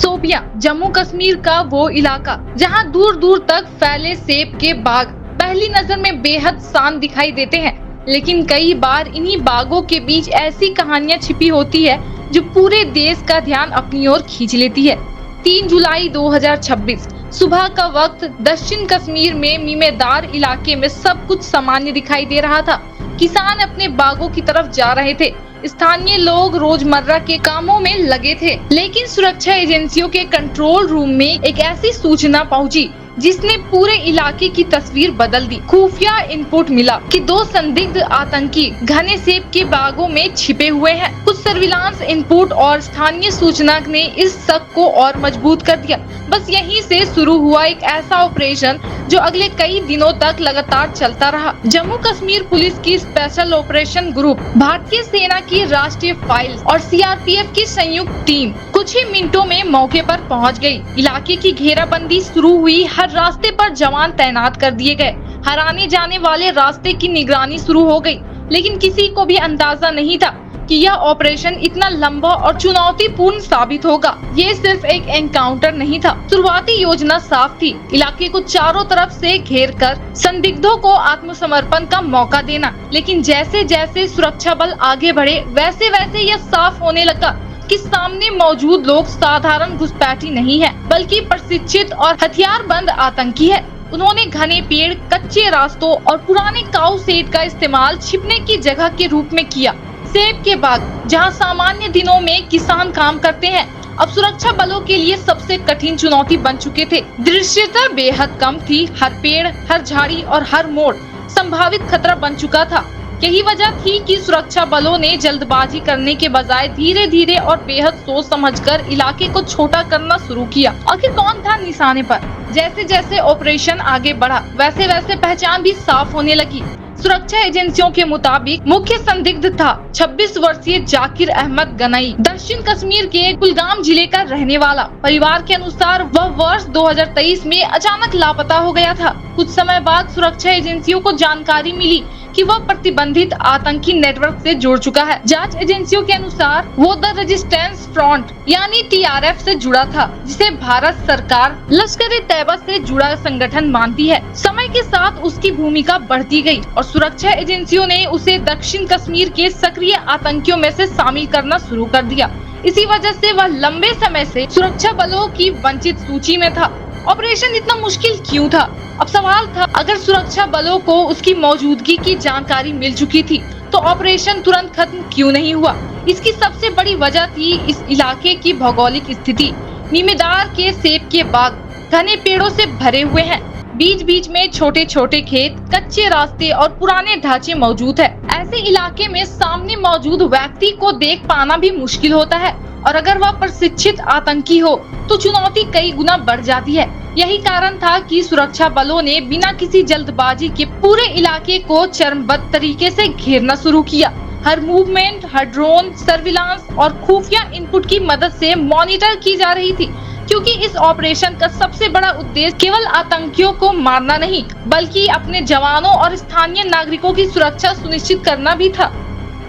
शोपियां जम्मू कश्मीर का वो इलाका जहां दूर दूर तक फैले सेब के बाग पहली नजर में बेहद शांत दिखाई देते हैं, लेकिन कई बार इन्हीं बागों के बीच ऐसी कहानियां छिपी होती है जो पूरे देश का ध्यान अपनी ओर खींच लेती है। 3 जुलाई 2026 सुबह का वक्त दक्षिण कश्मीर में मीमेदार इलाके में सब कुछ सामान्य दिखाई दे रहा था। किसान अपने बागों की तरफ जा रहे थे, स्थानीय लोग रोजमर्रा के कामों में लगे थे, लेकिन सुरक्षा एजेंसियों के कंट्रोल रूम में एक ऐसी सूचना पहुंची जिसने पूरे इलाके की तस्वीर बदल दी। खुफिया इनपुट मिला कि 2 संदिग्ध आतंकी घने सेब के बागों में छिपे हुए हैं। कुछ सर्विलांस इनपुट और स्थानीय सूचना ने इस शक को और मजबूत कर दिया। बस यहीं से शुरू हुआ एक ऐसा ऑपरेशन जो अगले कई दिनों तक लगातार चलता रहा। जम्मू कश्मीर पुलिस की स्पेशल ऑपरेशन ग्रुप, भारतीय सेना की राष्ट्रीय फाइल और सीआरपीएफ की संयुक्त टीम कुछ ही मिनटों में मौके पर पहुंच गई। इलाके की घेराबंदी शुरू हुई, हर रास्ते पर जवान तैनात कर दिए गए, हर आने जाने वाले रास्ते की निगरानी शुरू हो गई। लेकिन किसी को भी अंदाजा नहीं था कि यह ऑपरेशन इतना लंबा और चुनौतीपूर्ण साबित होगा। ये सिर्फ एक एनकाउंटर नहीं था, शुरुआती योजना साफ थी, इलाके को चारों तरफ से घेरकर संदिग्धों को आत्मसमर्पण का मौका देना। लेकिन जैसे जैसे सुरक्षा बल आगे बढ़े, वैसे वैसे यह साफ होने लगा कि सामने मौजूद लोग साधारण घुसपैठी नहीं है, बल्कि प्रशिक्षित और हथियारबंद आतंकी है। उन्होंने घने पेड़, कच्चे रास्तों और पुराने काऊ शेड का इस्तेमाल छिपने की जगह के रूप में किया। सेब के बाग, जहां सामान्य दिनों में किसान काम करते हैं, अब सुरक्षा बलों के लिए सबसे कठिन चुनौती बन चुके थे। दृश्यता बेहद कम थी, हर पेड़, हर झाड़ी और हर मोड़ संभावित खतरा बन चुका था। यही वजह थी कि सुरक्षा बलों ने जल्दबाजी करने के बजाय धीरे धीरे और बेहद सोच समझकर इलाके को छोटा करना शुरू किया। आखिर कौन था निशाने पर? जैसे जैसे ऑपरेशन आगे बढ़ा, वैसे वैसे पहचान भी साफ होने लगी। सुरक्षा एजेंसियों के मुताबिक मुख्य संदिग्ध था 26 वर्षीय जाकिर अहमद गनई, दक्षिण कश्मीर के कुलगाम जिले का रहने वाला। परिवार के अनुसार वह वर्ष 2023 में अचानक लापता हो गया था। कुछ समय बाद सुरक्षा एजेंसियों को जानकारी मिली कि वह प्रतिबंधित आतंकी नेटवर्क से जुड़ चुका है। जांच एजेंसियों के अनुसार वो द रेजिस्टेंस फ्रंट यानी टीआरएफ से जुड़ा था, जिसे भारत सरकार लश्कर-ए-तैयबा से जुड़ा संगठन मानती है। समय के साथ उसकी भूमिका बढ़ती गई और सुरक्षा एजेंसियों ने उसे दक्षिण कश्मीर के सक्रिय आतंकियों में से शामिल करना शुरू कर दिया। इसी वजह से वह लंबे समय से सुरक्षा बलों की वंचित सूची में था। ऑपरेशन इतना मुश्किल क्यों था? अब सवाल था, अगर सुरक्षा बलों को उसकी मौजूदगी की जानकारी मिल चुकी थी तो ऑपरेशन तुरंत खत्म क्यों नहीं हुआ? इसकी सबसे बड़ी वजह थी इस इलाके की भौगोलिक स्थिति। मीमेदार के सेब के बाग घने पेड़ों से भरे हुए हैं, बीच बीच में छोटे छोटे खेत, कच्चे रास्ते और पुराने ढांचे मौजूद है। ऐसे इलाके में सामने मौजूद व्यक्ति को देख पाना भी मुश्किल होता है, और अगर वह प्रशिक्षित आतंकी हो तो चुनौती कई गुना बढ़ जाती है। यही कारण था कि सुरक्षा बलों ने बिना किसी जल्दबाजी के पूरे इलाके को चरणबद्ध तरीके से घेरना शुरू किया। हर मूवमेंट, हर ड्रोन, सर्विलांस और खुफिया इनपुट की मदद से मॉनिटर की जा रही थी, क्योंकि इस ऑपरेशन का सबसे बड़ा उद्देश्य केवल आतंकियों को मारना नहीं, बल्कि अपने जवानों और स्थानीय नागरिकों की सुरक्षा सुनिश्चित करना भी था।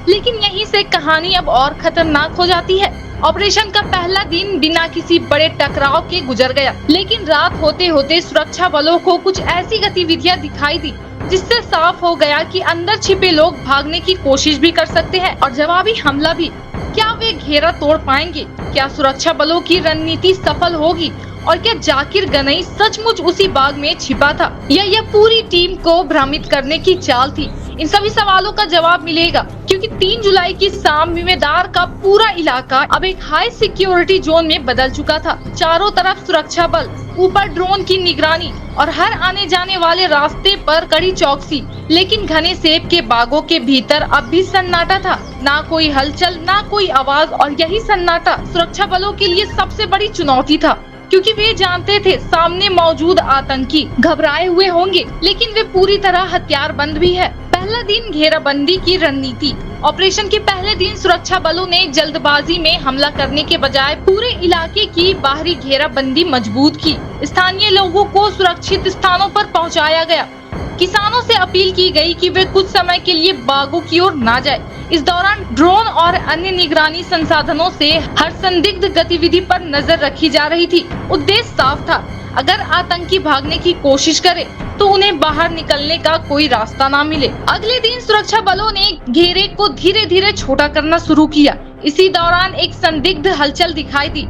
लेकिन यहीं से कहानी अब और खतरनाक हो जाती है। ऑपरेशन का पहला दिन बिना किसी बड़े टकराव के गुजर गया, लेकिन रात होते होते सुरक्षा बलों को कुछ ऐसी गतिविधियां दिखाई दी जिससे साफ हो गया कि अंदर छिपे लोग भागने की कोशिश भी कर सकते हैं और जवाबी हमला भी। क्या वे घेरा तोड़ पाएंगे? क्या सुरक्षा बलों की रणनीति सफल होगी? और क्या जाकिर गनई सचमुच उसी बाग में छिपा था, या यह पूरी टीम को भ्रमित करने की चाल थी? इन सभी सवालों का जवाब मिलेगा, क्योंकि 3 जुलाई की शाम मीमेदार का पूरा इलाका अब एक हाई सिक्योरिटी जोन में बदल चुका था। चारों तरफ सुरक्षा बल, ऊपर ड्रोन की निगरानी और हर आने जाने वाले रास्ते पर कड़ी चौकसी। लेकिन घने सेब के बागों के भीतर अब भी सन्नाटा था, ना कोई हलचल, ना कोई आवाज। और यही सन्नाटा सुरक्षा बलों के लिए सबसे बड़ी चुनौती था, क्योंकि वे जानते थे सामने मौजूद आतंकी घबराए हुए होंगे, लेकिन वे पूरी तरह हथियारबंद भी है। पहला दिन घेराबंदी की रणनीति। ऑपरेशन के पहले दिन सुरक्षा बलों ने जल्दबाजी में हमला करने के बजाय पूरे इलाके की बाहरी घेराबंदी मजबूत की। स्थानीय लोगों को सुरक्षित स्थानों पर पहुंचाया गया। किसानों से अपील की गई कि वे कुछ समय के लिए बागों की ओर न जाए। इस दौरान ड्रोन और अन्य निगरानी संसाधनों से हर संदिग्ध गतिविधि पर नजर रखी जा रही थी। उद्देश्य साफ था, अगर आतंकी भागने की कोशिश करे तो उन्हें बाहर निकलने का कोई रास्ता ना मिले। अगले दिन सुरक्षा बलों ने घेरे को धीरे धीरे छोटा करना शुरू किया। इसी दौरान एक संदिग्ध हलचल दिखाई दी।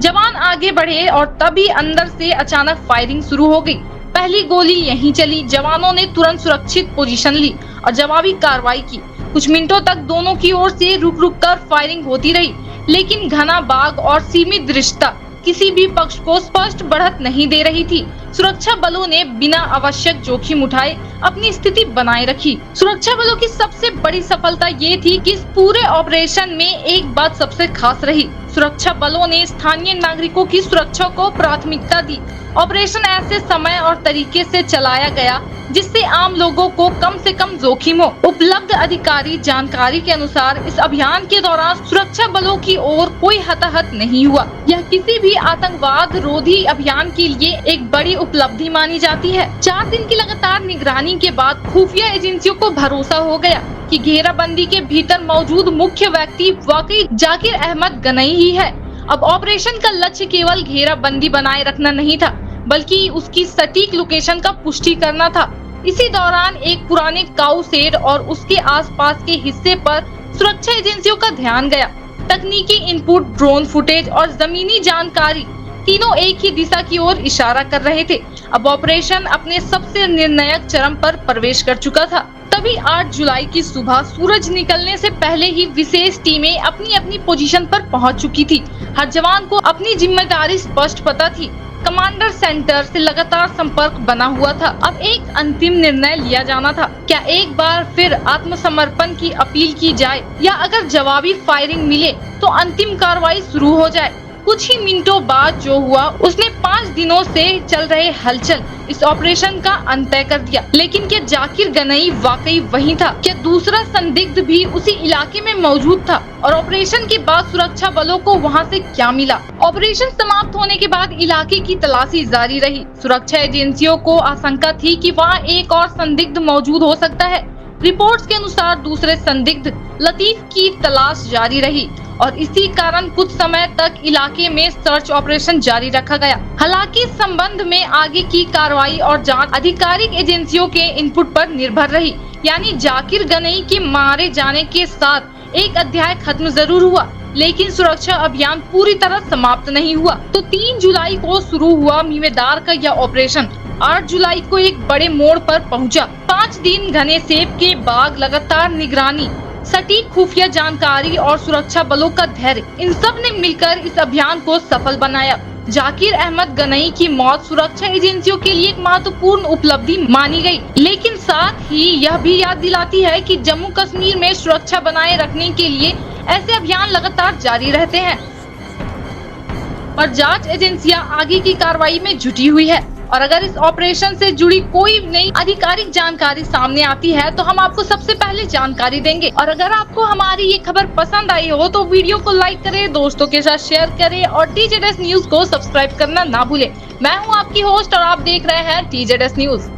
जवान आगे बढ़े और तभी अंदर से अचानक फायरिंग शुरू हो गई। पहली गोली यहीं चली। जवानों ने तुरंत सुरक्षित पोजीशन ली और जवाबी कार्रवाई की। कुछ मिनटों तक दोनों की ओर से रुक रुक कर फायरिंग होती रही, लेकिन घना बाग और सीमित दृश्यता किसी भी पक्ष को स्पष्ट बढ़त नहीं दे रही थी। सुरक्षा बलों ने बिना आवश्यक जोखिम उठाए अपनी स्थिति बनाए रखी। सुरक्षा बलों की सबसे बड़ी सफलता ये थी कि इस पूरे ऑपरेशन में एक बात सबसे खास रही, सुरक्षा बलों ने स्थानीय नागरिकों की सुरक्षा को प्राथमिकता दी। ऑपरेशन ऐसे समय और तरीके से चलाया गया जिससे आम लोगों को कम से कम जोखिम हो। उपलब्ध अधिकारी जानकारी के अनुसार इस अभियान के दौरान सुरक्षा बलों की ओर कोई हताहत नहीं हुआ। यह किसी भी आतंकवाद रोधी अभियान के लिए एक बड़ी उपलब्धि मानी जाती है। 4 दिन की लगातार निगरानी के बाद खुफिया एजेंसियों को भरोसा हो गया कि घेराबंदी के भीतर मौजूद मुख्य व्यक्ति वाकई जाकिर अहमद गनई ही है। अब ऑपरेशन का लक्ष्य केवल घेराबंदी बनाए रखना नहीं था, बल्कि उसकी सटीक लोकेशन का पुष्टि करना था। इसी दौरान एक पुराने काऊ शेड और उसके आसपास के हिस्से पर सुरक्षा एजेंसियों का ध्यान गया। तकनीकी इनपुट, ड्रोन फुटेज और जमीनी जानकारी तीनों एक ही दिशा की ओर इशारा कर रहे थे। अब ऑपरेशन अपने सबसे निर्णायक चरम पर प्रवेश कर चुका था। तभी 8 जुलाई की सुबह सूरज निकलने से पहले ही विशेष टीमें अपनी अपनी पोजीशन पर पहुंच चुकी थी। हर जवान को अपनी जिम्मेदारी स्पष्ट पता थी। कमांडर सेंटर से लगातार संपर्क बना हुआ था। अब एक अंतिम निर्णय लिया जाना था। क्या एक बार फिर आत्मसमर्पण की अपील की जाए या अगर जवाबी फायरिंग मिले तो अंतिम कार्रवाई शुरू हो जाए। कुछ ही मिनटों बाद जो हुआ उसने 5 दिनों से चल रहे हलचल इस ऑपरेशन का अंत तय कर दिया। लेकिन क्या जाकिर गनई वाकई वहीं था? क्या दूसरा संदिग्ध भी उसी इलाके में मौजूद था? और ऑपरेशन के बाद सुरक्षा बलों को वहां से क्या मिला? ऑपरेशन समाप्त होने के बाद इलाके की तलाशी जारी रही। सुरक्षा एजेंसियों को आशंका थी कि वहाँ एक और संदिग्ध मौजूद हो सकता है। रिपोर्ट्स के अनुसार दूसरे संदिग्ध लतीफ की तलाश जारी रही और इसी कारण कुछ समय तक इलाके में सर्च ऑपरेशन जारी रखा गया। हालांकि इस संबंध में आगे की कार्रवाई और जांच आधिकारिक एजेंसियों के इनपुट पर निर्भर रही। यानी जाकिर गनई के मारे जाने के साथ एक अध्याय खत्म जरूर हुआ, लेकिन सुरक्षा अभियान पूरी तरह समाप्त नहीं हुआ। तो 3 जुलाई को शुरू हुआ मीमेदार का यह ऑपरेशन 8 जुलाई को एक बड़े मोड़ पर पहुंचा। 5 दिन घने सेब के बाग, लगातार निगरानी, सटीक खुफिया जानकारी और सुरक्षा बलों का धैर्य, इन सब ने मिलकर इस अभियान को सफल बनाया। जाकिर अहमद गनई की मौत सुरक्षा एजेंसियों के लिए एक महत्वपूर्ण उपलब्धि मानी गई, लेकिन साथ ही यह भी याद दिलाती है कि जम्मू कश्मीर में सुरक्षा बनाए रखने के लिए ऐसे अभियान लगातार जारी रहते हैं और जांच एजेंसियां आगे की कार्रवाई में जुटी हुई है। और अगर इस ऑपरेशन से जुड़ी कोई नई आधिकारिक जानकारी सामने आती है तो हम आपको सबसे पहले जानकारी देंगे। और अगर आपको हमारी ये खबर पसंद आई हो तो वीडियो को लाइक करें, दोस्तों के साथ शेयर करें और TZS न्यूज को सब्सक्राइब करना ना भूलें। मैं हूँ आपकी होस्ट और आप देख रहे हैं TZS न्यूज।